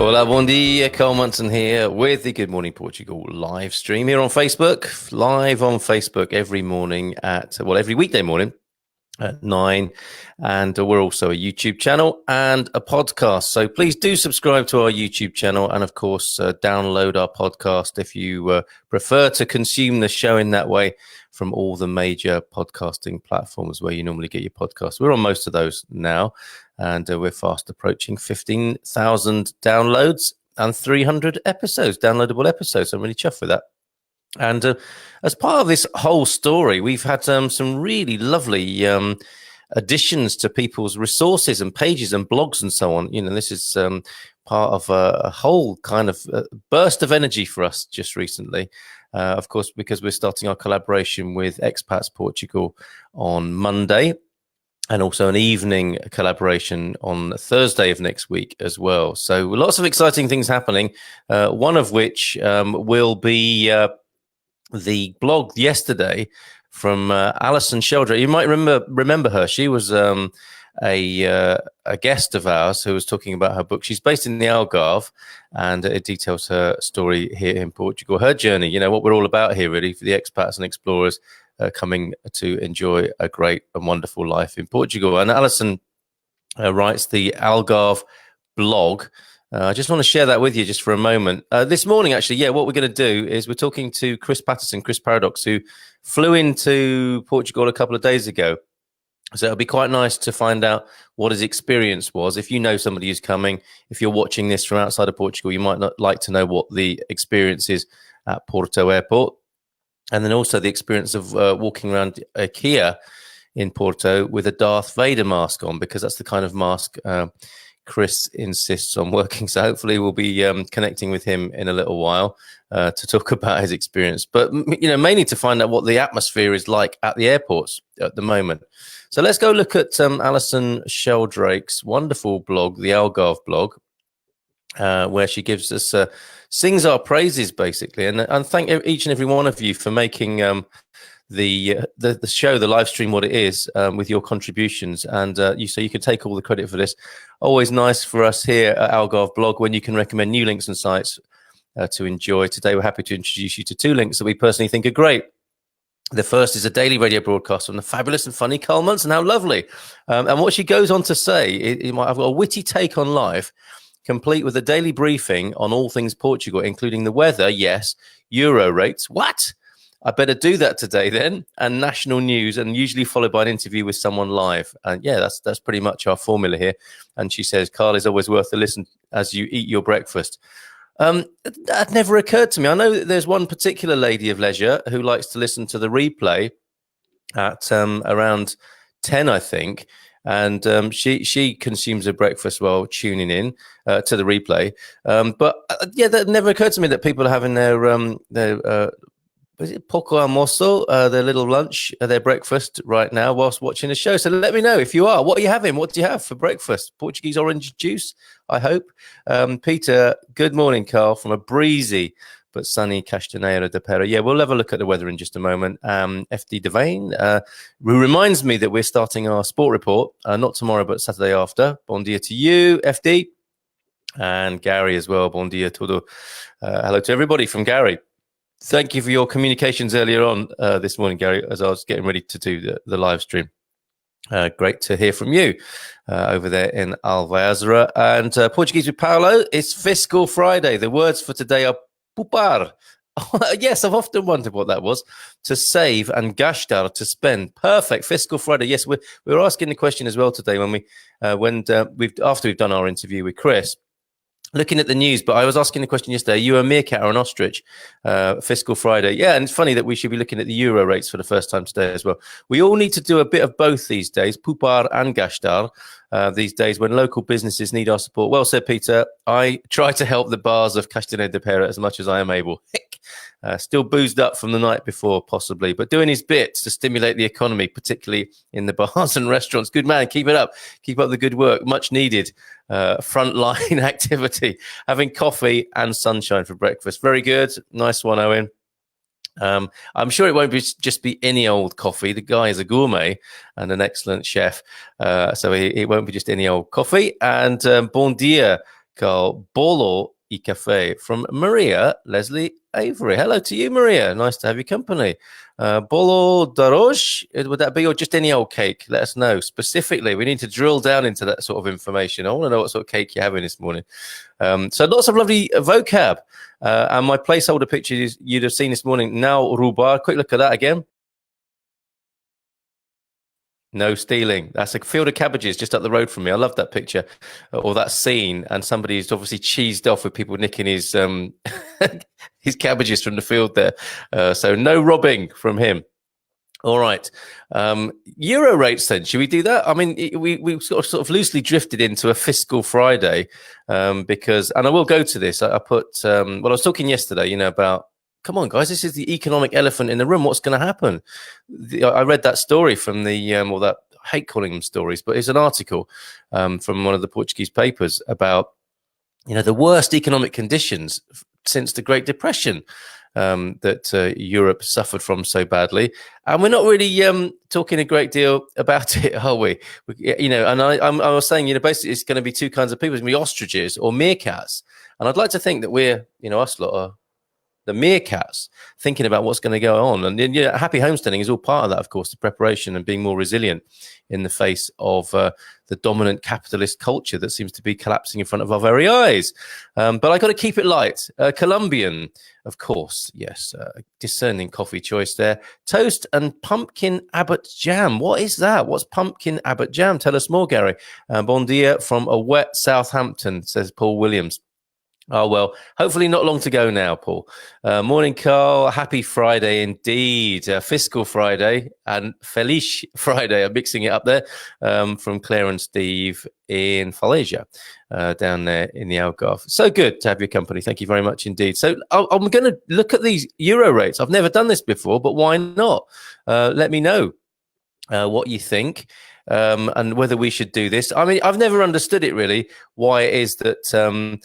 Hola, bom dia. Carl Munson here with the Good Morning Portugal live stream here on Facebook. Live on Facebook every morning every weekday morning at 9. And we're also a YouTube channel and a podcast. So please do subscribe to our YouTube channel and, of course, download our podcast if you prefer to consume the show in that way from all the major podcasting platforms where you normally get your podcasts. We're on most of those now. And we're fast approaching 15,000 downloads and 300 episodes, downloadable episodes. So I'm really chuffed with that. And as part of this whole story, we've had some really lovely additions to people's resources and pages and blogs and so on. You know, this is part of a whole kind of burst of energy for us just recently. Of course, because we're starting our collaboration with Expats Portugal on Monday. And also an evening collaboration on Thursday of next week as well. So lots of exciting things happening, one of which will be the blog yesterday from Alison Sheldrake. You might remember her. She was a guest of ours who was talking about her book. She's based in the Algarve, and it details her story here in Portugal, her journey, you know, what we're all about here really for the expats and explorers coming to enjoy a great and wonderful life in Portugal. And Alison writes the Algarve blog. I just want to share that with you just for a moment. This morning, actually, what we're going to do is we're talking to Chris Paradox, who flew into Portugal a couple of days ago. So it'll be quite nice to find out what his experience was. If you know somebody who's coming, if you're watching this from outside of Portugal, you might not like to know what the experience is at Porto Airport. And then also the experience of walking around IKEA in Porto with a Darth Vader mask on, because that's the kind of mask Chris insists on working. So hopefully we'll be connecting with him in a little while to talk about his experience. But, you know, mainly to find out what the atmosphere is like at the airports at the moment. So let's go look at Alison Sheldrake's wonderful blog, the Algarve blog, where she gives us sings our praises basically, and thank each and every one of you for making the show, the live stream, what it is with your contributions, and you can take all the credit for this. Always nice for us here at Algarve blog when you can recommend new links and sites to enjoy. Today we're happy to introduce you to two links that we personally think are great. The first is a daily radio broadcast from the fabulous and funny Carl Munson. How lovely. And what she goes on to say, I've got a witty take on life, complete with a daily briefing on all things Portugal, including the weather, yes, euro rates. What? I better do that today then, and national news, and usually followed by an interview with someone live. And that's pretty much our formula here. And she says, Carl is always worth a listen as you eat your breakfast. That never occurred to me. I know that there's one particular lady of leisure who likes to listen to the replay at around 10, I think. And she consumes her breakfast while tuning in to the replay. But that never occurred to me that people are having their is it poco almoço, their little lunch, their breakfast right now whilst watching the show. So let me know if you are. What are you having? What do you have for breakfast? Portuguese orange juice, I hope. Peter, good morning, Carl, from a breezy but sunny Castanheira de Pera. Yeah, we'll have a look at the weather in just a moment. FD Devane, who reminds me that we're starting our sport report, not tomorrow, but Saturday after. Bon dia to you, FD. And Gary as well. Bon dia todo. Hello to everybody from Gary. Thank you for your communications earlier on this morning, Gary, as I was getting ready to do the live stream. Great to hear from you over there in Alvazra. And Portuguese with Paulo, it's Fiscal Friday. The words for today are poupar. Yes, I've often wondered what that was. To save and gastar, to spend. Perfect. Fiscal Friday. Yes, we're asking the question as well today after we've done our interview with Chris. Looking at the news, but I was asking the question yesterday, are you a meerkat or an ostrich? Fiscal Friday. Yeah, and it's funny that we should be looking at the euro rates for the first time today as well. We all need to do a bit of both these days, poupar and gastar, these days when local businesses need our support. Well said, Peter. I try to help the bars of Castanheira de Pera as much as I am able. Still boozed up from the night before, possibly, but doing his bit to stimulate the economy, particularly in the bars and restaurants. Good man, keep it up. Keep up the good work. Much needed frontline activity. Having coffee and sunshine for breakfast. Very good. Nice one, Owen. I'm sure it won't just be any old coffee. The guy is a gourmet and an excellent chef. So it won't be just any old coffee. And bon dia, Carl. Bolo y Cafe from Maria Leslie Avery. Hello to you, Maria. Nice to have your company. Bolo d'arroz, would that be, or just any old cake? Let us know specifically. We need to drill down into that sort of information. I want to know what sort of cake you're having this morning. So lots of lovely vocab. And my placeholder pictures you'd have seen this morning. Now Rubar. Quick look at that again. No stealing. That's a field of cabbages just up the road from me. I love that picture or that scene. And somebody's obviously cheesed off with people nicking his his cabbages from the field there. So no robbing from him. All right. Euro rates then. Should we do that? I mean, we sort of loosely drifted into a fiscal Friday because, and I will go to this. I put, well, I was talking yesterday, about, come on, guys, this is the economic elephant in the room. What's going to happen? I read that story from the, or that, I hate calling them stories, but it's an article from one of the Portuguese papers about, the worst economic conditions since the Great Depression that Europe suffered from so badly. And we're not really talking a great deal about it, are we? And I was saying, basically it's going to be two kinds of people. It's going to be ostriches or meerkats. And I'd like to think that we're, us lot are the meerkats, thinking about what's going to go on. And happy homesteading is all part of that, of course, the preparation and being more resilient in the face of the dominant capitalist culture that seems to be collapsing in front of our very eyes. But I got to keep it light. Colombian, of course, yes, discerning coffee choice there. Toast and pumpkin Abbott jam. What is that? What's pumpkin Abbott jam? Tell us more, Gary. Bon dia from a wet Southampton, says Paul Williams. Oh, well, hopefully not long to go now, Paul. Morning, Carl. Happy Friday indeed. Fiscal Friday and Feliz Friday. I'm mixing it up there from Claire and Steve in Falasia down there in the Algarve. So good to have your company. Thank you very much indeed. So I'm going to look at these euro rates. I've never done this before, but why not? Let me know what you think and whether we should do this. I mean, I've never understood it really, why it is that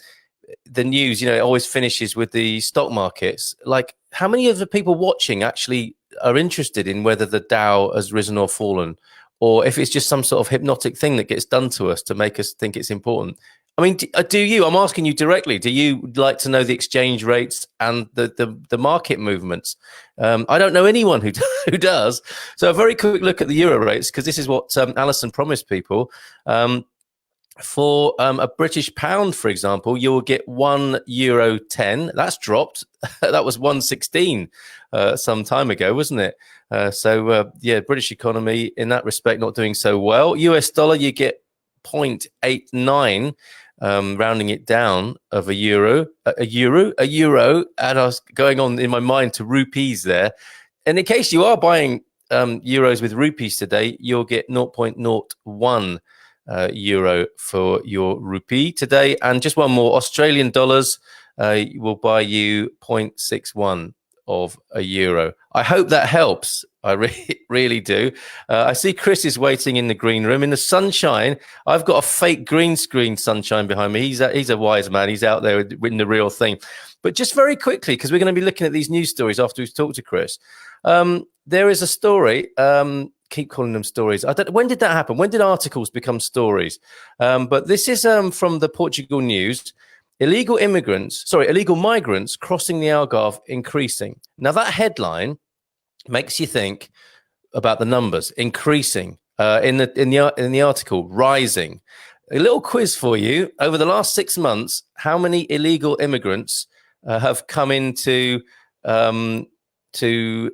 the news, it always finishes with the stock markets. Like, how many of the people watching actually are interested in whether the Dow has risen or fallen, or if it's just some sort of hypnotic thing that gets done to us to make us think it's important? I mean, do you? I'm asking you directly. Do you like to know the exchange rates and the market movements? I don't know anyone who does. So a very quick look at the euro rates, because this is what Alison promised people. For a British pound, for example, you'll get €1.10. That's dropped. That was 1.16 some time ago, wasn't it? So British economy in that respect not doing so well. US dollar, you get 0.89, rounding it down, of a euro. And I was going on in my mind to rupees there. And in case you are buying euros with rupees today, you'll get 0.01 euro for your rupee today. And just one more, Australian dollars will buy you 0.61 of a euro. I hope that helps. I really do. I see Chris is waiting in the green room in the sunshine. I've got a fake green screen sunshine behind me. He's a wise man. He's out there with the real thing. But just very quickly, because we're going to be looking at these news stories after we've talked to Chris. There is a story. Keep calling them stories. When did that happen? When did articles become stories? But this is from the Portugal news. Illegal migrants crossing the Algarve increasing. Now that headline makes you think about the numbers increasing. In the article, rising. A little quiz for you. Over the last 6 months, how many illegal immigrants have come into to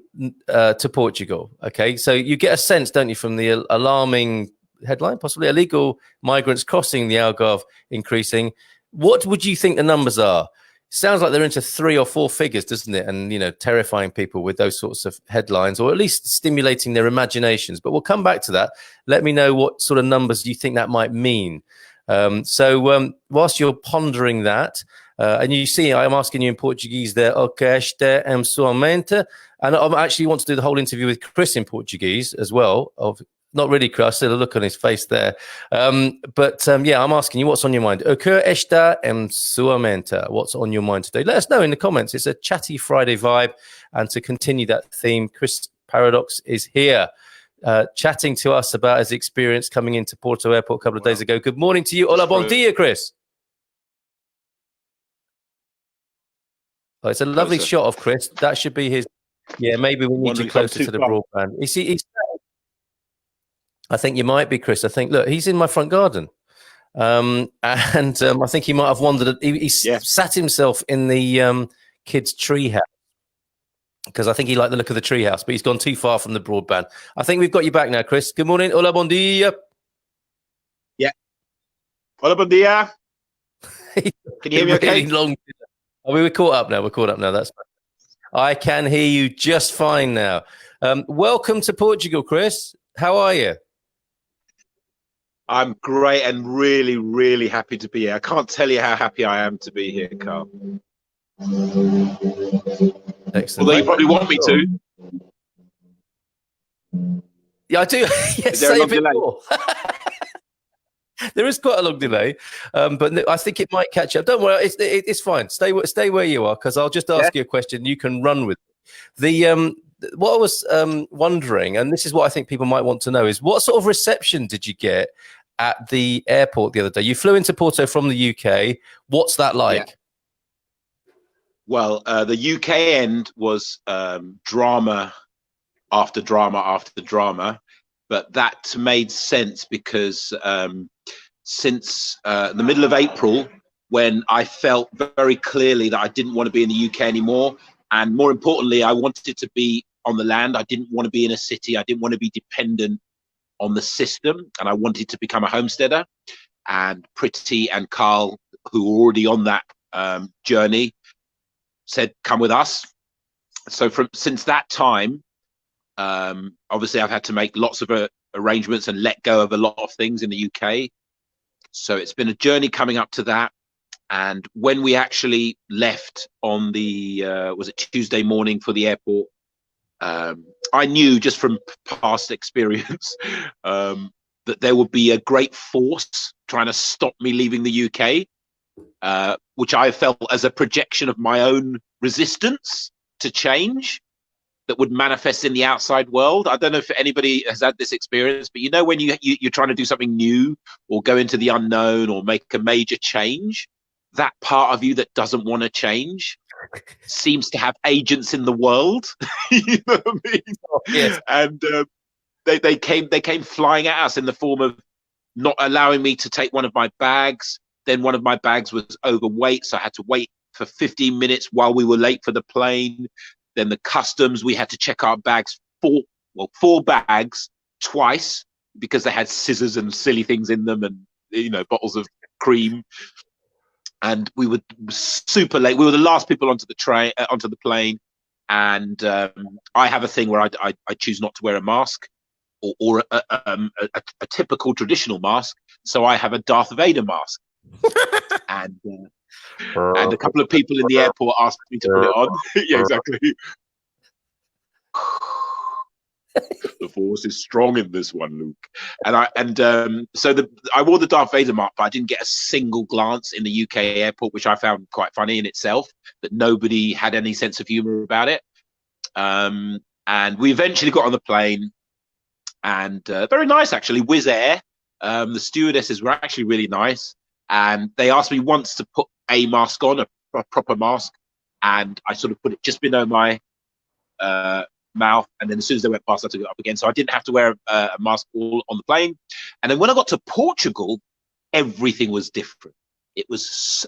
Portugal? Okay, so you get a sense, don't you, from the alarming headline, possibly illegal migrants crossing the Algarve increasing. What would you think the numbers are? Sounds like they're into 3 or 4 figures, doesn't it? And, terrifying people with those sorts of headlines, or at least stimulating their imaginations. But we'll come back to that. Let me know what sort of numbers you think that might mean. So whilst you're pondering that, and you see, I'm asking you in Portuguese there, o que esta em sua mente. And I actually want to do the whole interview with Chris in Portuguese as well. Not really, Chris. I see the look on his face there. But I'm asking you, what's on your mind? O que esta em sua mente? What's on your mind today? Let us know in the comments. It's a chatty Friday vibe. And to continue that theme, Chris Paradox is here, chatting to us about his experience coming into Porto Airport a couple of days ago. Good morning to you. Hola, bon dia, Chris. Oh, it's a lovely shot of Chris. That should be his. Yeah, maybe we need you closer to the broadband. I think you might be, Chris. I think, look, he's in my front garden. I think he might have wandered. He sat himself in the kids' tree house because I think he liked the look of the tree house, but he's gone too far from the broadband. I think we've got you back now, Chris. Good morning. Hola, bon dia. Yeah. Hola, bon dia. Can you hear me okay? Long. Oh, we're caught up now. That's fine. I can hear you just fine now. Welcome to Portugal, Chris. How are you? I'm great and really, really happy to be here. I can't tell you how happy I am to be here, Carl. Excellent. Although you probably want me to. Yeah, I do. Yes, say a bit more. There is quite a long delay, but I think it might catch up. Don't worry, it's fine. Stay where you are, because I'll just ask you a question. You can run with it. What I was wondering, and this is what I think people might want to know, is what sort of reception did you get at the airport the other day? You flew into Porto from the UK. What's that like? Yeah. Well, the UK end was drama after drama after drama, but that made sense because since the middle of April, when I felt very clearly that I didn't want to be in the UK anymore, and more importantly, I wanted to be on the land. I didn't want to be in a city. I didn't want to be dependent on the system, and I wanted to become a homesteader. And Pretty and Carl, who were already on that journey, said, "Come with us." So since that time, obviously I've had to make lots of arrangements and let go of a lot of things in the UK. So it's been a journey coming up to that. And when we actually left on the was it Tuesday morning for the airport, I knew just from past experience that there would be a great force trying to stop me leaving the UK, which I felt as a projection of my own resistance to change that would manifest in the outside world. I don't know if anybody has had this experience, but you know when you're trying to do something new or go into the unknown or make a major change, that part of you that doesn't want to change seems to have agents in the world. You know what I mean? Oh, yes. And they came flying at us in the form of not allowing me to take one of my bags. Then one of my bags was overweight, so I had to wait for 15 minutes while we were late for the plane. Then the customs, we had to check our bags, four bags twice, because they had scissors and silly things in them, and bottles of cream. And we were super late. We were the last people onto the plane. And I have a thing where I choose not to wear a mask or a typical traditional mask. So I have a Darth Vader mask. And a couple of people in the airport asked me to put it on. Yeah, exactly. The force is strong in this one, Luke. So I wore the Darth Vader mark, but I didn't get a single glance in the UK airport, which I found quite funny in itself, that nobody had any sense of humor about it. And we eventually got on the plane, and very nice, actually. Wizz Air. The stewardesses were actually really nice. And they asked me once to put a mask on, a proper mask. And I sort of put it just below my mouth. And then as soon as they went past, I took it up again. So I didn't have to wear a mask all on the plane. And then when I got to Portugal, everything was different. It was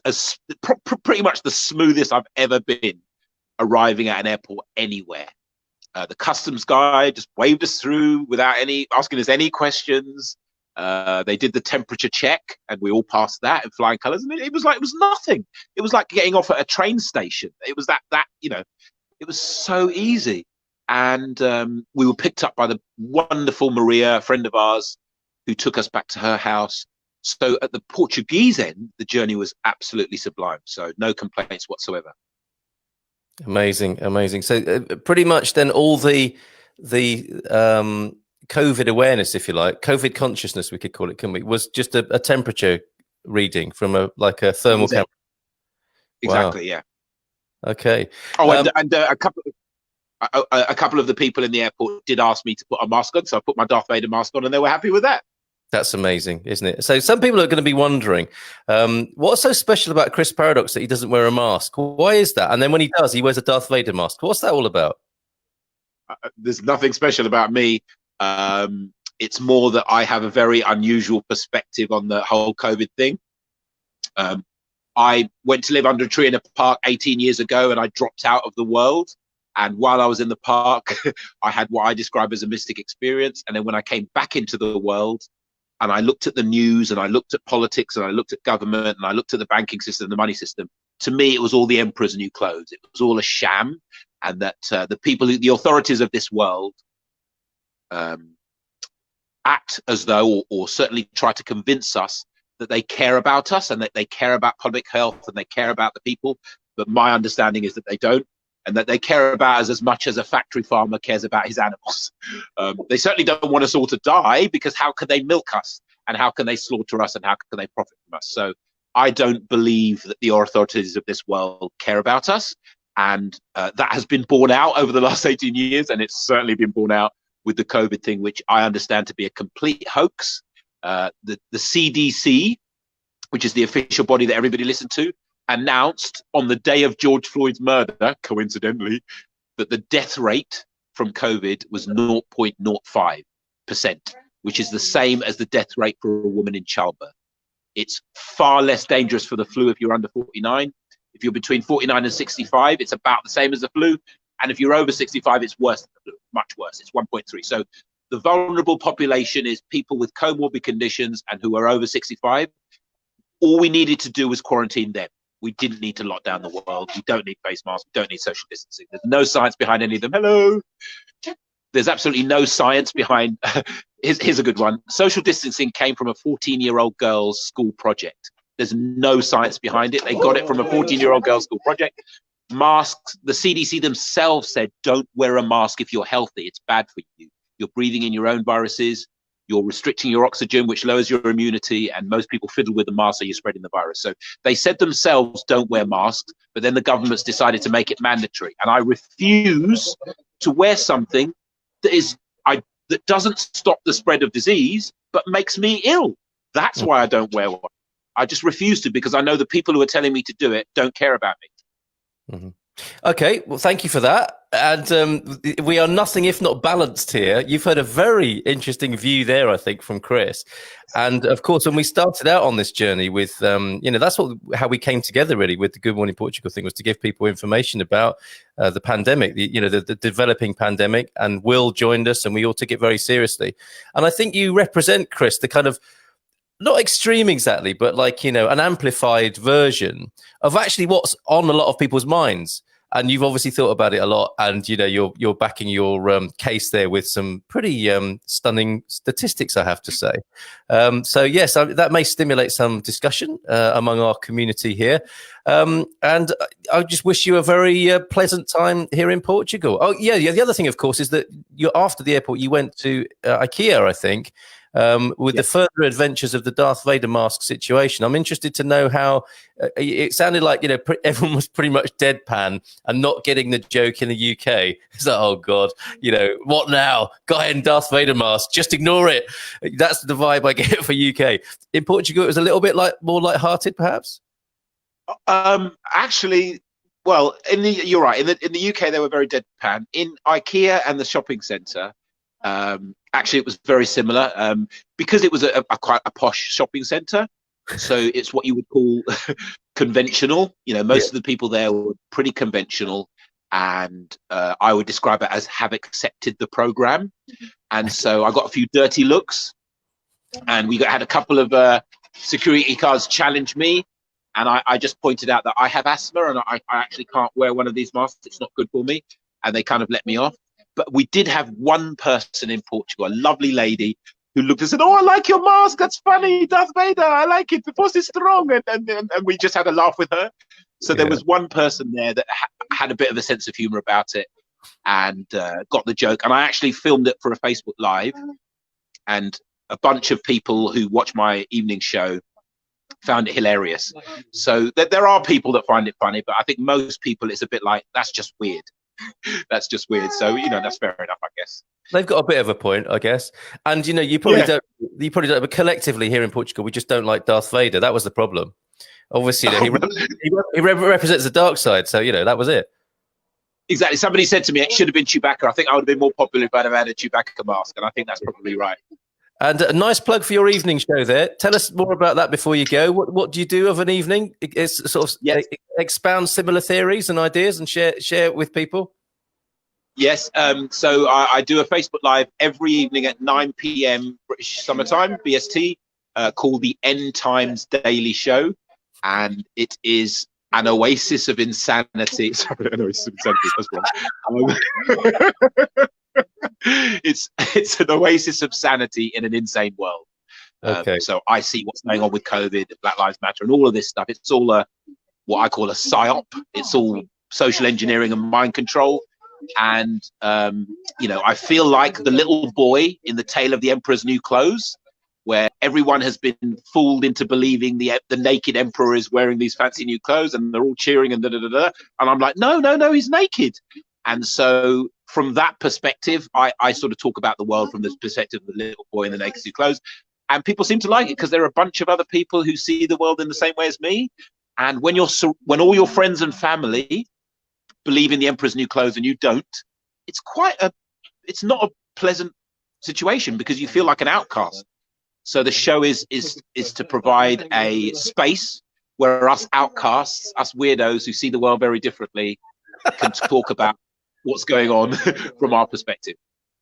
pretty much the smoothest I've ever been arriving at an airport anywhere. The customs guy just waved us through without asking us any questions. They did the temperature check, and we all passed that in flying colours. And it was nothing. It was like getting off at a train station. It was it was so easy. And we were picked up by the wonderful Maria, a friend of ours, who took us back to her house. So at the Portuguese end, the journey was absolutely sublime. So no complaints whatsoever. Amazing. So pretty much then all the COVID awareness, if you like, COVID consciousness, we could call it, can we? Was just a temperature reading from a thermal camera. Exactly. Wow. Yeah. Okay. Oh, and a couple of the people in the airport did ask me to put a mask on, so I put my Darth Vader mask on, and they were happy with that. That's amazing, isn't it? So some people are going to be wondering, what's so special about Chris Paradox that he doesn't wear a mask? Why is that? And then when he does, he wears a Darth Vader mask. What's that all about? There's nothing special about me. It's more that I have a very unusual perspective on the whole COVID thing. I went to live under a tree in a park 18 years ago, and I dropped out of the world. And while I was in the park, I had what I describe as a mystic experience. And then when I came back into the world, and I looked at the news, and I looked at politics, and I looked at government, and I looked at the banking system, the money system, to me, it was all the emperor's new clothes. It was all a sham. And that the people, the authorities of this world, act as though, or certainly try to convince us that they care about us and that they care about public health and they care about the people. But my understanding is that they don't, and that they care about us as much as a factory farmer cares about his animals. They certainly don't want us all to die, because how can they milk us, and how can they slaughter us, and how can they profit from us? So I don't believe that the authorities of this world care about us. And that has been borne out over the last 18 years. And it's certainly been borne out with the COVID thing, which I understand to be a complete hoax. The CDC, which is the official body that everybody listened to, announced on the day of George Floyd's murder, coincidentally, that the death rate from COVID was 0.05%, which is the same as the death rate for a woman in childbirth. It's far less dangerous for the flu if you're under 49. If you're between 49 and 65, it's about the same as the flu. And if you're over 65, it's worse than the flu, much worse. It's 1.3. So the vulnerable population is people with comorbid conditions and who are over 65. All we needed to do was quarantine them. We didn't need to lock down the world. We don't need face masks. We don't need social distancing. There's no science behind any of them. Hello. There's absolutely no science behind. Here's a good one. Social distancing came from a 14-year-old girl's school project. There's no science behind it. They got it from a 14-year-old girl's school project. Masks, the CDC themselves said, don't wear a mask if you're healthy. It's bad for you. You're breathing in your own viruses. You're restricting your oxygen, which lowers your immunity. And most people fiddle with the mask, so you're spreading the virus. So they said themselves, don't wear masks. But then the government's decided to make it mandatory. And I refuse to wear something that doesn't stop the spread of disease, but makes me ill. That's why I don't wear one. I just refuse to, because I know the people who are telling me to do it don't care about me. Mm-hmm. Okay, well, thank you for that. And we are nothing if not balanced here. You've heard a very interesting view there, I think, from Chris. And of course, when we started out on this journey with, that's how we came together really with the Good Morning Portugal thing, was to give people information about the pandemic, the developing pandemic. And Will joined us, and we all took it very seriously. And I think you represent, Chris, the kind of, not extreme exactly, but an amplified version of actually what's on a lot of people's minds. And you've obviously thought about it a lot, and you're backing your case there with some pretty stunning statistics, I have to say. So yes, that may stimulate some discussion among our community here. And I just wish you a very pleasant time here in Portugal. Oh yeah, the other thing, of course, is that after the airport, you went to IKEA, I think. With the further adventures of the Darth Vader mask situation. I'm interested to know how it sounded like, everyone was pretty much deadpan and not getting the joke in the UK. It's like, oh God, what now? Guy in Darth Vader mask, just ignore it. That's the vibe I get for UK. In Portugal, it was a little bit more lighthearted, perhaps? Actually, well, you're right. In the UK, they were very deadpan. In IKEA and the shopping centre, actually, it was very similar because it was a quite a posh shopping centre. So it's what you would call conventional. Most of the people there were pretty conventional, and I would describe it as have accepted the program. And so I got a few dirty looks, and we had a couple of security guards challenge me, and I just pointed out that I have asthma and I actually can't wear one of these masks. It's not good for me, and they kind of let me off. But we did have one person in Portugal, a lovely lady, who looked and said, "Oh, I like your mask. That's funny, Darth Vader. I like it. The force is strong." And we just had a laugh with her. So there was one person there that had a bit of a sense of humor about it and got the joke. And I actually filmed it for a Facebook Live. And a bunch of people who watch my evening show found it hilarious. So there are people that find it funny, but I think most people, it's a bit like, that's just weird. that's just weird. So, that's fair enough, I guess. They've got a bit of a point, I guess. And you probably don't, but collectively here in Portugal, we just don't like Darth Vader. That was the problem. Obviously, he represents the dark side. So, that was it. Exactly. Somebody said to me, it should have been Chewbacca. I think I would have been more popular if I'd have had a Chewbacca mask. And I think that's probably right. And a nice plug for your evening show there. Tell us more about that before you go. What do you do of an evening? It's sort of expound similar theories and ideas and share it with people. Yes. So I do a Facebook Live every evening at 9 p.m. British Summertime, BST, called the End Times Daily Show. And it is an oasis of insanity. Sorry, an oasis of insanity. That's wrong. It's an oasis of sanity in an insane world. Okay. So I see what's going on with COVID, Black Lives Matter, and all of this stuff. It's all what I call a psyop. It's all social engineering and mind control. And I feel like the little boy in the Tale of the Emperor's New Clothes, where everyone has been fooled into believing the naked emperor is wearing these fancy new clothes, and they're all cheering and and I'm like, no, he's naked. And so from that perspective, I sort of talk about the world from the perspective of the little boy in the naked new clothes, and people seem to like it because there are a bunch of other people who see the world in the same way as me. And when all your friends and family believe in the emperor's new clothes and you don't, it's not a pleasant situation because you feel like an outcast. So the show is to provide a space where us outcasts, us weirdos who see the world very differently, can talk about what's going on from our perspective.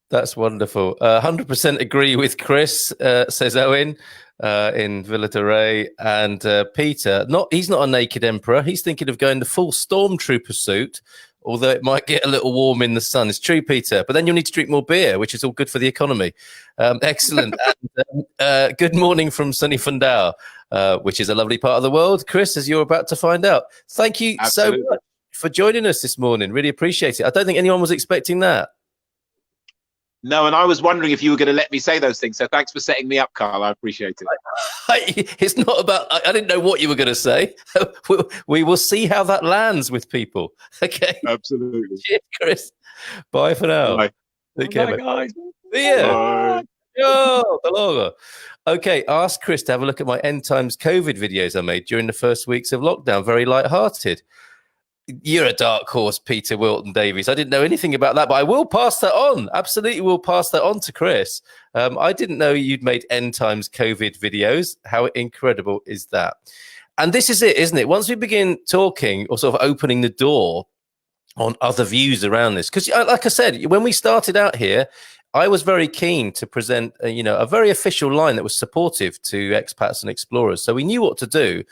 That's wonderful. 100% agree with Chris, says Owen in Villa de Rey. And Peter, he's not a naked emperor. He's thinking of going the full stormtrooper suit, although it might get a little warm in the sun. It's true, Peter. But then you'll need to drink more beer, which is all good for the economy. Excellent. And, good morning from sunny Fundao, which is a lovely part of the world, Chris, as you're about to find out. Thank you so much for joining us this morning. Really appreciate it. I don't think anyone was expecting that. No, and I was wondering if you were going to let me say those things. So thanks for setting me up, Carl. I appreciate it. It's not about, I didn't know what you were going to say. We will see how that lands with people. Okay. Absolutely. Cheers, Chris. Bye for now. Bye. Take care, bye, guys. See ya. Bye. Yo, hello. Okay, ask Chris to have a look at my End Times COVID videos I made during the first weeks of lockdown. Very light-hearted. You're a dark horse, Peter Wilton Davies. I didn't know anything about that, but I will pass that on. Absolutely will pass that on to Chris. I didn't know you'd made End Times COVID videos. How incredible is that? And this is it, isn't it? Once we begin talking or sort of opening the door on other views around this, because like I said, when we started out here, I was very keen to present, a very official line that was supportive to expats and explorers. So we knew what to do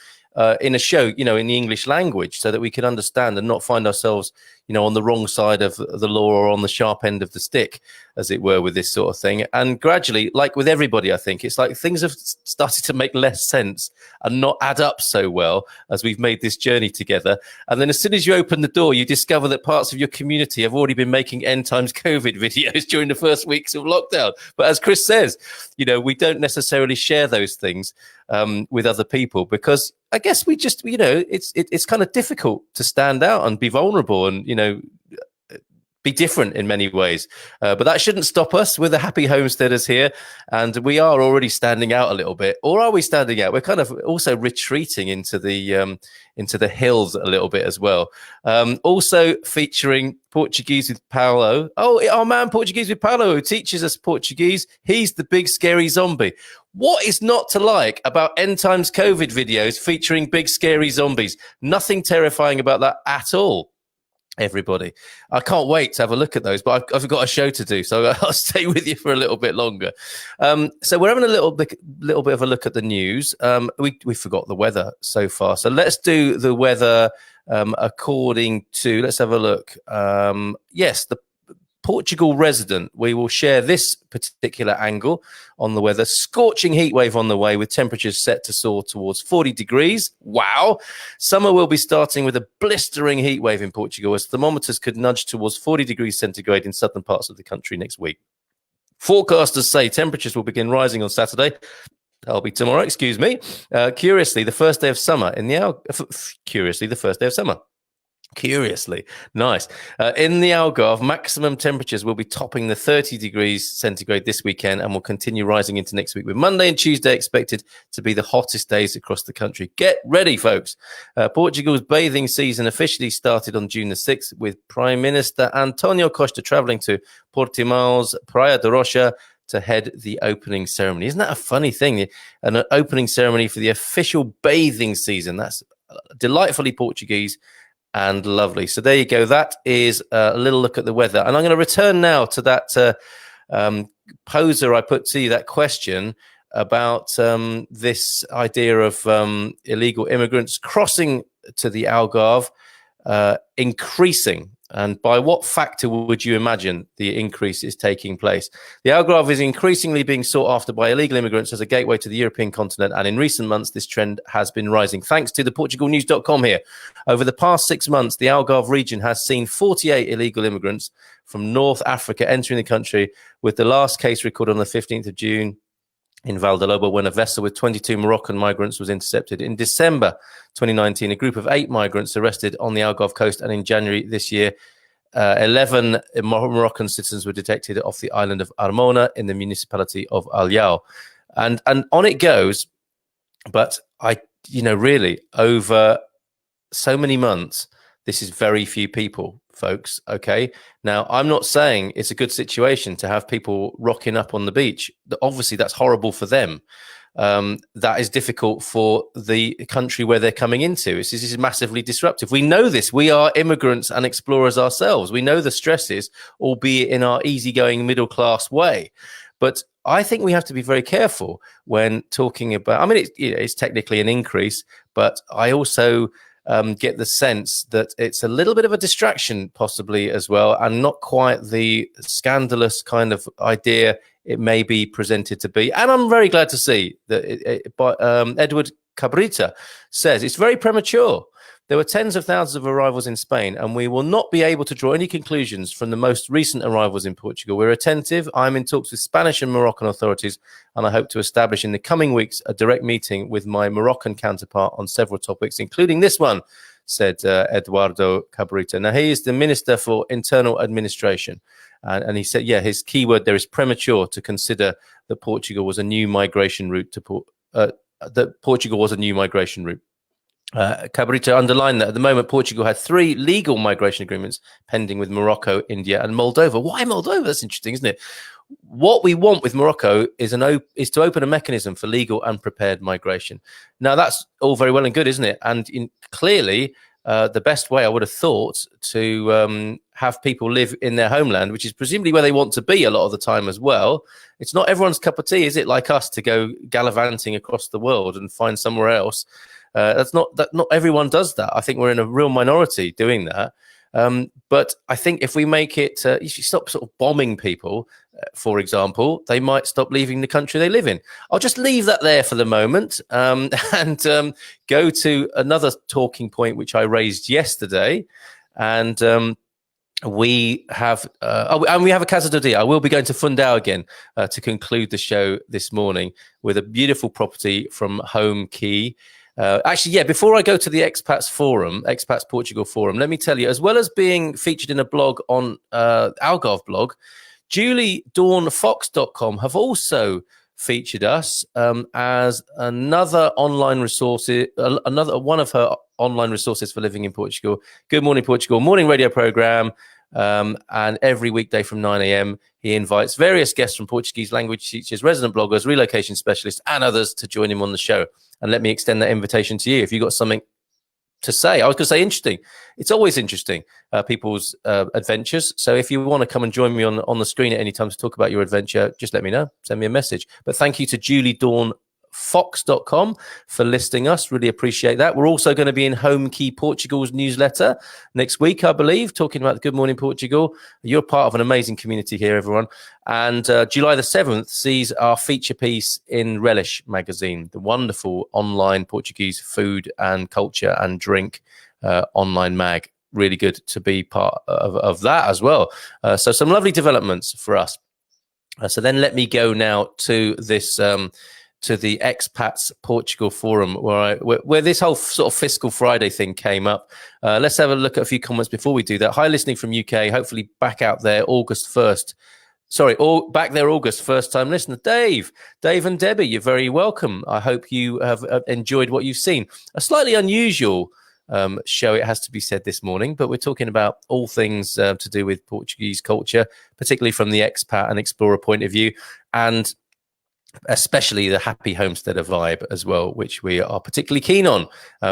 in a show, in the English language, so that we could understand and not find ourselves, on the wrong side of the law or on the sharp end of the stick, as it were, with this sort of thing. And gradually, like with everybody, I think it's like things have started to make less sense and not add up so well as we've made this journey together. And then as soon as you open the door, you discover that parts of your community have already been making End Times COVID videos during the first weeks of lockdown. But as Chris says, we don't necessarily share those things with other people because I guess we just, it's kind of difficult to stand out and be vulnerable and, be different in many ways. But that shouldn't stop us. We're the happy homesteaders here, and we are already standing out a little bit. Or are we standing out? We're kind of also retreating into the hills a little bit as well. Also featuring Portuguese with Paulo. Oh, our man Portuguese with Paulo, who teaches us Portuguese. He's the big scary zombie. What is not to like about End Times COVID videos featuring big scary zombies? Nothing terrifying about that at all. Everybody, I can't wait to have a look at those, but I've got a show to do, so I'll stay with you for a little bit longer. So we're having a little bit of a look at the news. We forgot the weather so far, so let's do the weather according to. Let's have a look. Yes, the Portugal resident. We will share this particular angle on the weather. Scorching heat wave on the way with temperatures set to soar towards 40 degrees. Wow. Summer will be starting with a blistering heat wave in Portugal as thermometers could nudge towards 40 degrees centigrade in southern parts of the country next week. Forecasters say temperatures will begin rising on Saturday. That'll be tomorrow, excuse me. Curiously, the first day of summer Curiously, nice. In the Algarve, maximum temperatures will be topping the 30 degrees centigrade this weekend and will continue rising into next week, with Monday and Tuesday expected to be the hottest days across the country. Get ready, folks. Portugal's bathing season officially started on June the 6th, with Prime Minister Antonio Costa travelling to Portimao's Praia de Rocha to head the opening ceremony. Isn't that a funny thing? An opening ceremony for the official bathing season. That's delightfully Portuguese and lovely. So there you go. That is a little look at the weather. And I'm going to return now to that poser I put to you, that question about this idea of illegal immigrants crossing to the Algarve increasing. And by what factor would you imagine the increase is taking place? The Algarve is increasingly being sought after by illegal immigrants as a gateway to the European continent. And in recent months, this trend has been rising. Thanks to the PortugalNews.com here. Over the past 6 months, the Algarve region has seen 48 illegal immigrants from North Africa entering the country, with the last case recorded on the 15th of June in Valdelobo, when a vessel with 22 Moroccan migrants was intercepted. In December 2019, a group of 8 migrants arrested on the Algarve coast, and in January this year, 11 Moroccan citizens were detected off the island of Armona in the municipality of Alhau. And on it goes, but really, over so many months, this is very few people, folks. Okay. Now, I'm not saying it's a good situation to have people rocking up on the beach. Obviously, that's horrible for them. That is difficult for the country where they're coming into. This is massively disruptive. We know this. We are immigrants and explorers ourselves. We know the stresses, albeit in our easygoing middle-class way. But I think we have to be very careful when talking about, I mean, it's technically an increase, but I also get the sense that it's a little bit of a distraction possibly as well, and not quite the scandalous kind of idea it may be presented to be. And I'm very glad to see that Edward Cabrita says it's very premature. There were tens of thousands of arrivals in Spain, and we will not be able to draw any conclusions from the most recent arrivals in Portugal. We're attentive. I'm in talks with Spanish and Moroccan authorities, and I hope to establish in the coming weeks a direct meeting with my Moroccan counterpart on several topics, including this one, said Eduardo Cabrita. Now, he is the Minister for Internal Administration. And he said, his keyword there is premature to consider that Portugal was a new migration route Cabrita underlined that at the moment, Portugal had 3 legal migration agreements pending with Morocco, India, and Moldova. Why Moldova? That's interesting, isn't it? What we want with Morocco is to open a mechanism for legal and prepared migration. Now, that's all very well and good, isn't it? And clearly, the best way I would have thought to have people live in their homeland, which is presumably where they want to be a lot of the time as well. It's not everyone's cup of tea, is it? Like us, to go gallivanting across the world and find somewhere else. Not everyone does that. I think we're in a real minority doing that. But I think if we make it, if you stop sort of bombing people, for example, they might stop leaving the country they live in. I'll just leave that there for the moment and go to another talking point which I raised yesterday. And we have a Casa do Dia. I will be going to Fundão again to conclude the show this morning with a beautiful property from Home Key. Before I go to the Expats Portugal Forum, let me tell you, as well as being featured in a blog on Algarve blog, JulieDawnFox.com have also featured us as another online resource, another one of her online resources for living in Portugal. Good Morning Portugal morning radio program. And every weekday from 9 a.m. he invites various guests from Portuguese language teachers, resident bloggers, relocation specialists, and others to join him on the show. And let me extend that invitation to you. If you've got something to say, I was going to say interesting. It's always interesting, people's adventures. So if you want to come and join me on the screen at any time to talk about your adventure, just let me know. Send me a message. But thank you to JulieDawnFox.com for listing us. Really appreciate that. We're also going to be in Home Key Portugal's newsletter next week, I believe, talking about Good Morning Portugal. You're part of an amazing community here, everyone. And July the 7th sees our feature piece in Relish magazine, the wonderful online Portuguese food and culture and drink online mag. Really good to be part of that as well. So some lovely developments for us. So then let me go now to this to the Expats Portugal Forum, where this whole sort of Fiscal Friday thing came up. Let's have a look at a few comments before we do that. Hi, listening from UK, hopefully back out there August 1st. Sorry, back there August, first time listener. Dave and Debbie, you're very welcome. I hope you have enjoyed what you've seen. A slightly unusual show, it has to be said, this morning, but we're talking about all things to do with Portuguese culture, particularly from the expat and explorer point of view, and especially the happy homesteader vibe as well, which we are particularly keen on,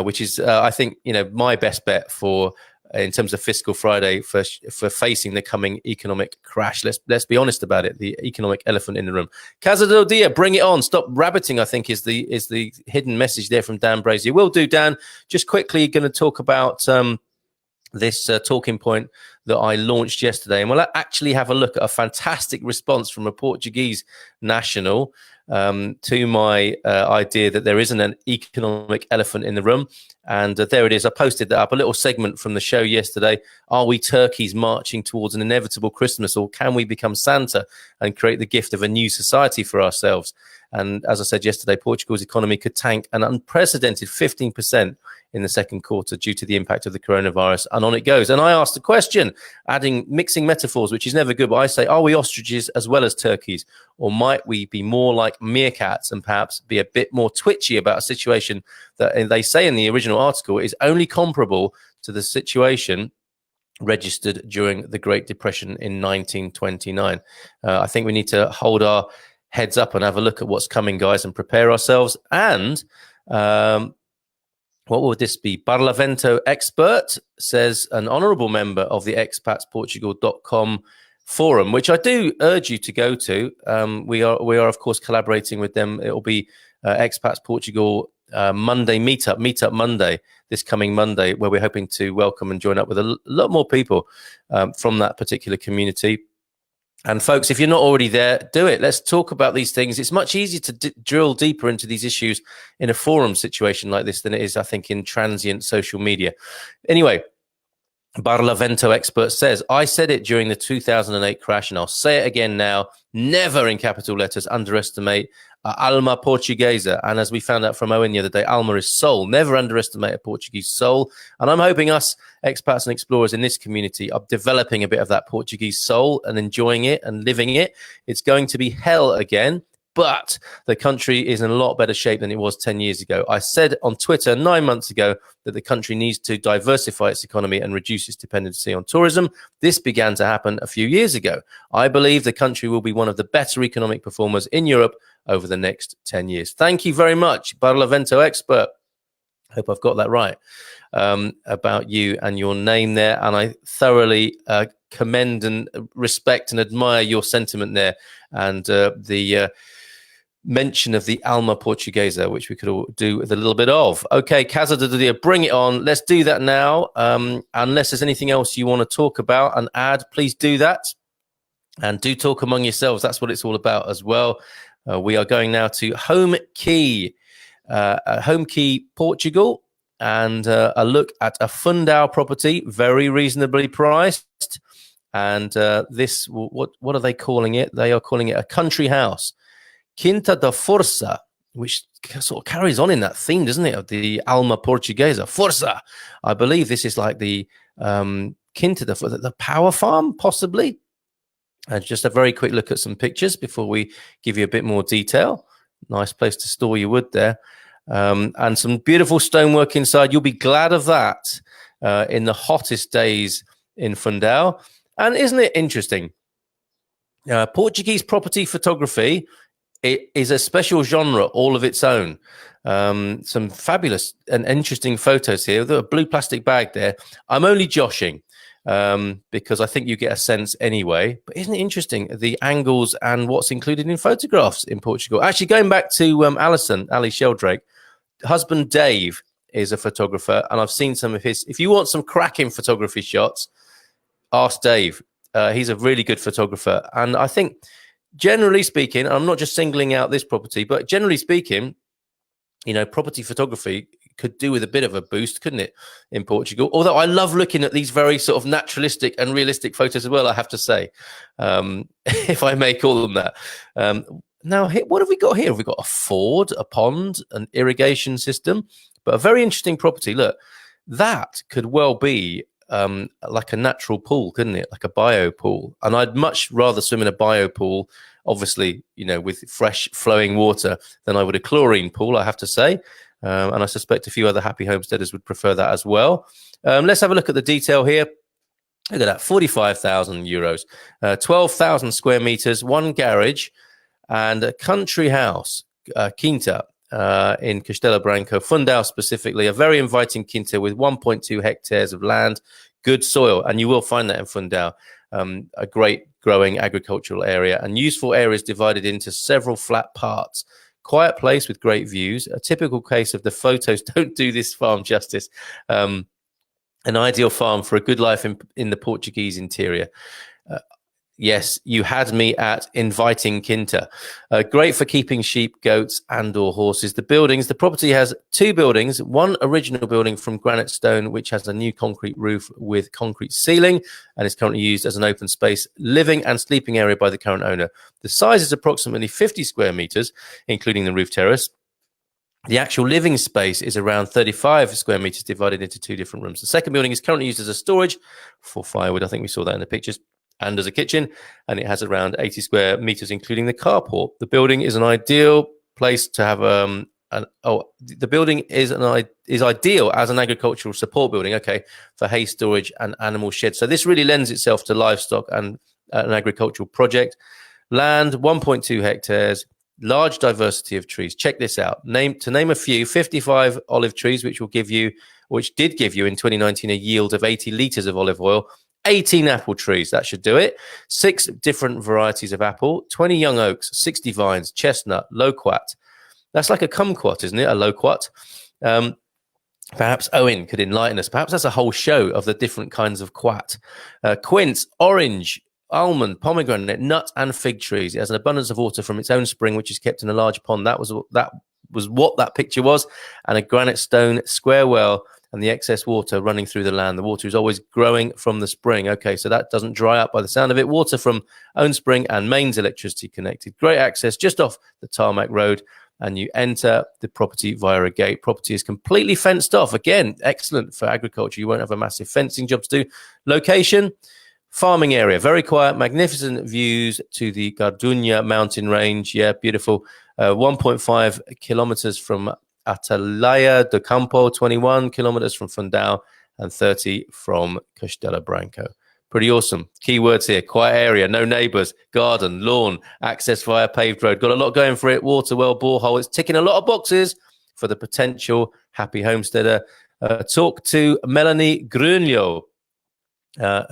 which is, I think, my best bet for in terms of Fiscal Friday for facing the coming economic crash. Let's be honest about it. The economic elephant in the room. Casa del Dia, bring it on. Stop rabbiting, I think, is the hidden message there from Dan Brazier. Will do, Dan. Just quickly going to talk about this talking point that I launched yesterday, and we'll actually have a look at a fantastic response from a Portuguese national to my idea that there isn't an economic elephant in the room. And there it is. I posted that up, a little segment from the show yesterday. Are we turkeys marching towards an inevitable Christmas, or can we become Santa and create the gift of a new society for ourselves? And as I said yesterday, Portugal's economy could tank an unprecedented 15% in the second quarter due to the impact of the coronavirus, and on it goes. And I asked the question, mixing metaphors, which is never good, but I say, are we ostriches as well as turkeys, or might we be more like meerkats and perhaps be a bit more twitchy about a situation that they say in the original article is only comparable to the situation registered during the Great Depression in 1929. I think we need to hold our heads up and have a look at what's coming, guys, and prepare ourselves. And what would this be? Barlavento Expert says, an honourable member of the expatsportugal.com forum, which I do urge you to go to. We are of course collaborating with them. It will be Expats Portugal Monday meetup Monday, this coming Monday, where we're hoping to welcome and join up with a lot more people from that particular community. And folks, if you're not already there, do it. Let's talk about these things. It's much easier to drill deeper into these issues in a forum situation like this than it is, I think, in transient social media. Anyway, Barlavento Expert says, I said it during the 2008 crash, and I'll say it again now, never, in capital letters, underestimate alma portuguesa. And as we found out from Owen the other day, alma is soul. Never underestimate a Portuguese soul. And I'm hoping us expats and explorers in this community are developing a bit of that Portuguese soul and enjoying it and living it. It's going to be hell again, but the country is in a lot better shape than it was 10 years ago. I said on Twitter 9 months ago that the country needs to diversify its economy and reduce its dependency on tourism. This began to happen a few years ago. I believe the country will be one of the better economic performers in Europe over the next 10 years. Thank you very much, Barlavento Expert. Hope I've got that right about you and your name there. And I thoroughly commend and respect and admire your sentiment there, and the mention of the alma portuguesa, which we could all do with a little bit of. Okay, Casa de Dia, bring it on. Let's do that now. Unless there's anything else you want to talk about and add, please do that. And do talk among yourselves. That's what it's all about as well. We are going now to Home Key Portugal, and a look at a Fundão property, very reasonably priced. And this, what are they calling it? They are calling it a country house. Quinta da Força, which sort of carries on in that theme, doesn't it, of the Alma Portuguesa. Força. I believe this is like the Quinta da Força, the power farm, possibly. And just a very quick look at some pictures before we give you a bit more detail. Nice place to store your wood there. And some beautiful stonework inside. You'll be glad of that in the hottest days in Fundão. And isn't it interesting? Portuguese property photography, it is a special genre all of its own. Some fabulous and interesting photos here. There's a blue plastic bag there. I'm only joshing because I think you get a sense anyway. But isn't it interesting, the angles and what's included in photographs in Portugal? Actually, going back to Ali Sheldrake, husband Dave is a photographer, and I've seen some of his. If you want some cracking photography shots, ask Dave. He's a really good photographer. And I think, generally speaking, I'm not just singling out this property, but generally speaking, you know, property photography could do with a bit of a boost, couldn't it, in Portugal? Although I love looking at these very sort of naturalistic and realistic photos as well, I have to say, if I may call them that. Now, what have we got here? Have we got a ford, a pond, an irrigation system? But a very interesting property. Look, that could well be like a natural pool, couldn't it? Like a bio pool. And I'd much rather swim in a bio pool, obviously, with fresh flowing water, than I would a chlorine pool, I have to say. And I suspect a few other happy homesteaders would prefer that as well. Let's have a look at the detail here. Look at that, 45,000 euros, 12,000 square meters, one garage, and a country house, quinta, in Castelo Branco, Fundão specifically, a very inviting quinta with 1.2 hectares of land, good soil, and you will find that in Fundão, a great growing agricultural area, and useful areas divided into several flat parts. Quiet place with great views, a typical case of the photos don't do this farm justice. An ideal farm for a good life in the Portuguese interior. Yes, you had me at inviting quinta. Great for keeping sheep, goats, and or horses. The property has two buildings, one original building from granite stone, which has a new concrete roof with concrete ceiling and is currently used as an open space living and sleeping area by the current owner. The size is approximately 50 square meters, including the roof terrace. The actual living space is around 35 square meters divided into two different rooms. The second building is currently used as a storage for firewood. I think we saw that in the pictures. And as a kitchen, and it has around 80 square meters, including the carport. The building is an ideal place to have. The building is ideal as an agricultural support building. Okay, for hay storage and animal sheds. So this really lends itself to livestock and an agricultural project. Land 1.2 hectares. Large diversity of trees. Check this out. To name a few, 55 olive trees, which did give you in 2019 a yield of 80 liters of olive oil. 18 apple trees, that should do it. 6 different varieties of apple, 20 young oaks, 60 vines, chestnut, loquat. That's like a kumquat, isn't it? A loquat. Perhaps Owen could enlighten us. Perhaps that's a whole show of the different kinds of quat. Quince, orange, almond, pomegranate, nut, and fig trees. It has an abundance of water from its own spring, which is kept in a large pond. That was what that picture was. And a granite stone square well, and the excess water running through the land. The water is always growing from the spring. Okay, so that doesn't dry up by the sound of it. Water from own spring and mains electricity connected. Great access just off the tarmac road, and you enter the property via a gate. Property is completely fenced off. Again, excellent for agriculture. You won't have a massive fencing job to do. Location, farming area, very quiet, magnificent views to the Gardunha mountain range. Yeah, beautiful. 1.5 kilometers from Atalaia do Campo, 21 kilometers from Fundão, and 30 from Castelo Branco. Pretty awesome. Keywords here: quiet area, no neighbors, garden, lawn, access via paved road. Got a lot going for it. Water well, borehole. It's ticking a lot of boxes for the potential happy homesteader. Talk to Melanie Grunio,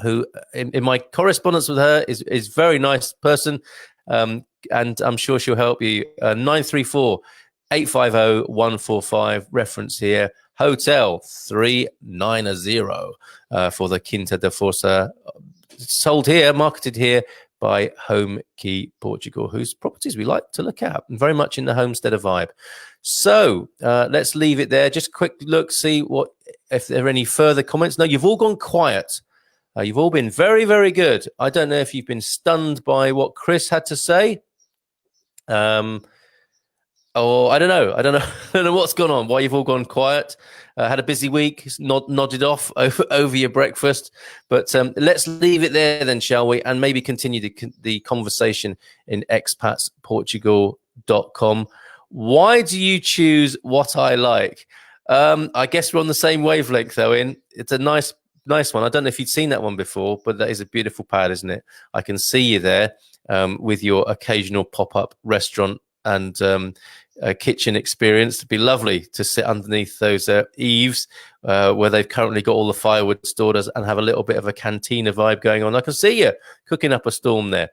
who in my correspondence with her is very nice person, and I'm sure she'll help you. 934-850-145, reference here, Hotel 390 for the Quinta da Força, sold here, marketed here by Home Key Portugal, whose properties we like to look at, and very much in the homesteader vibe. So let's leave it there. Just a quick look, see if there are any further comments. No, you've all gone quiet. You've all been very, very good. I don't know if you've been stunned by what Chris had to say. Or I don't know. I don't know what's gone on, why you've all gone quiet. Had a busy week, nodded off over your breakfast. But let's leave it there then, shall we? And maybe continue the conversation in expatsportugal.com. Why do you choose what I like? I guess we're on the same wavelength, though. It's a nice one. I don't know if you'd seen that one before, but that is a beautiful pad, isn't it? I can see you there with your occasional pop-up restaurant and kitchen experience. It'd be lovely to sit underneath those eaves where they've currently got all the firewood stored and have a little bit of a cantina vibe going on. I can see you cooking up a storm there.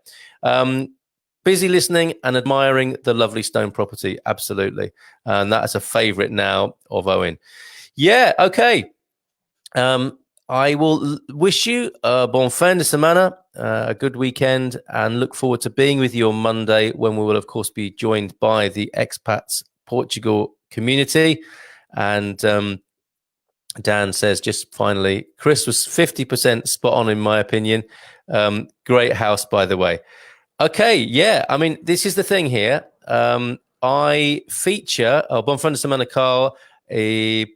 Busy listening and admiring the lovely stone property. Absolutely. And that is a favorite now of Owen. Yeah, okay. I will wish you a bon fin de semana, a good weekend, and look forward to being with you on Monday, when we will, of course, be joined by the Expats Portugal community. And Dan says, just finally, Chris was 50% spot on, in my opinion. Great house, by the way. Okay, yeah. I mean, this is the thing here. I feature bom fim de semana, Carl,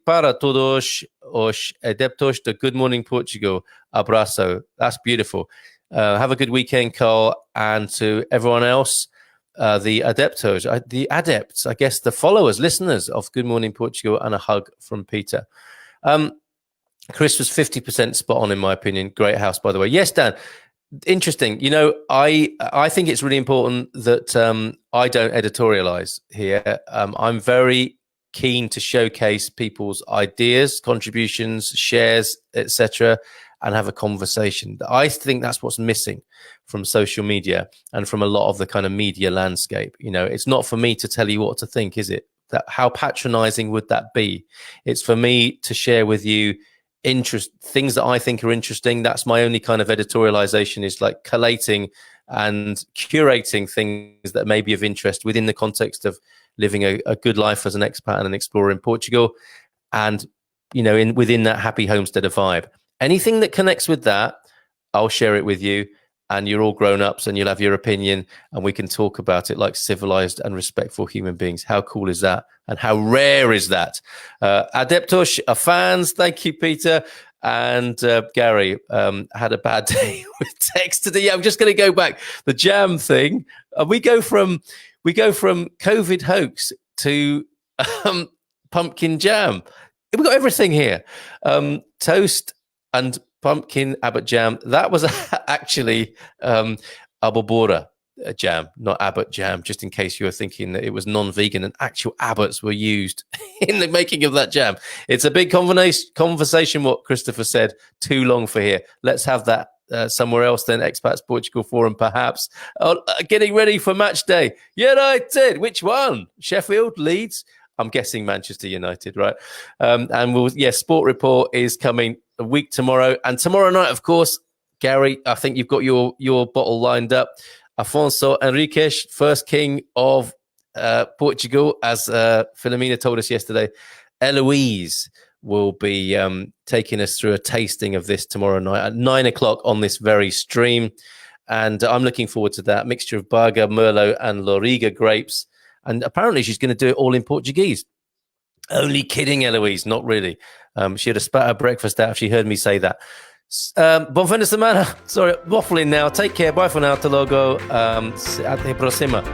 para todos os adeptos de Good Morning Portugal. Abraço. That's beautiful. Have a good weekend, Carl, and to everyone else, the adeptos, the adepts, I guess, the followers, listeners of Good Morning Portugal, and a hug from Peter. Chris was 50% spot on, in my opinion. Great house, by the way. Yes, Dan. Interesting. You know, I think it's really important that I don't editorialize here. I'm very keen to showcase people's ideas, contributions, shares, etc., and have a conversation. I think that's what's missing from social media and from a lot of the kind of media landscape. You know, it's not for me to tell you what to think, is it? That how patronizing would that be? It's for me to share with you things that I think are interesting. That's my only kind of editorialization, is like collating and curating things that may be of interest within the context of living a good life as an expat and an explorer in Portugal, and you know, within that happy homesteader vibe. Anything that connects with that, I'll share it with you, and you're all grown-ups and you'll have your opinion, and we can talk about it like civilized and respectful human beings. How cool is that? And how rare is that? Adeptos are fans. Thank you, Peter. And Gary had a bad day with text today. Yeah, I'm just going to go back. The jam thing. We go from COVID hoax to pumpkin jam. We've got everything here. Toast and pumpkin Abbott jam. That was actually abobora jam, not Abbott jam, just in case you were thinking that it was non-vegan and actual Abbotts were used in the making of that jam. It's a big conversation, what Christopher said. Too long for here. Let's have that somewhere else then. Expats Portugal Forum, perhaps. Getting ready for match day. United. Which one? Sheffield, Leeds? I'm guessing Manchester United, right? And Sport Report is coming a week tomorrow. And tomorrow night, of course, Gary, I think you've got your bottle lined up. Afonso Henriques, first king of Portugal, as Filomena told us yesterday. Eloise will be taking us through a tasting of this tomorrow night at 9 o'clock on this very stream. And I'm looking forward to that. Mixture of Barga, Merlot, and Loriga grapes. And apparently she's going to do it all in Portuguese. Only kidding, Eloise. Not really. She had a spat her breakfast out if she heard me say that. Bom fim de semana. Sorry, waffling now. Take care. Bye for now. Até logo. Até a próxima.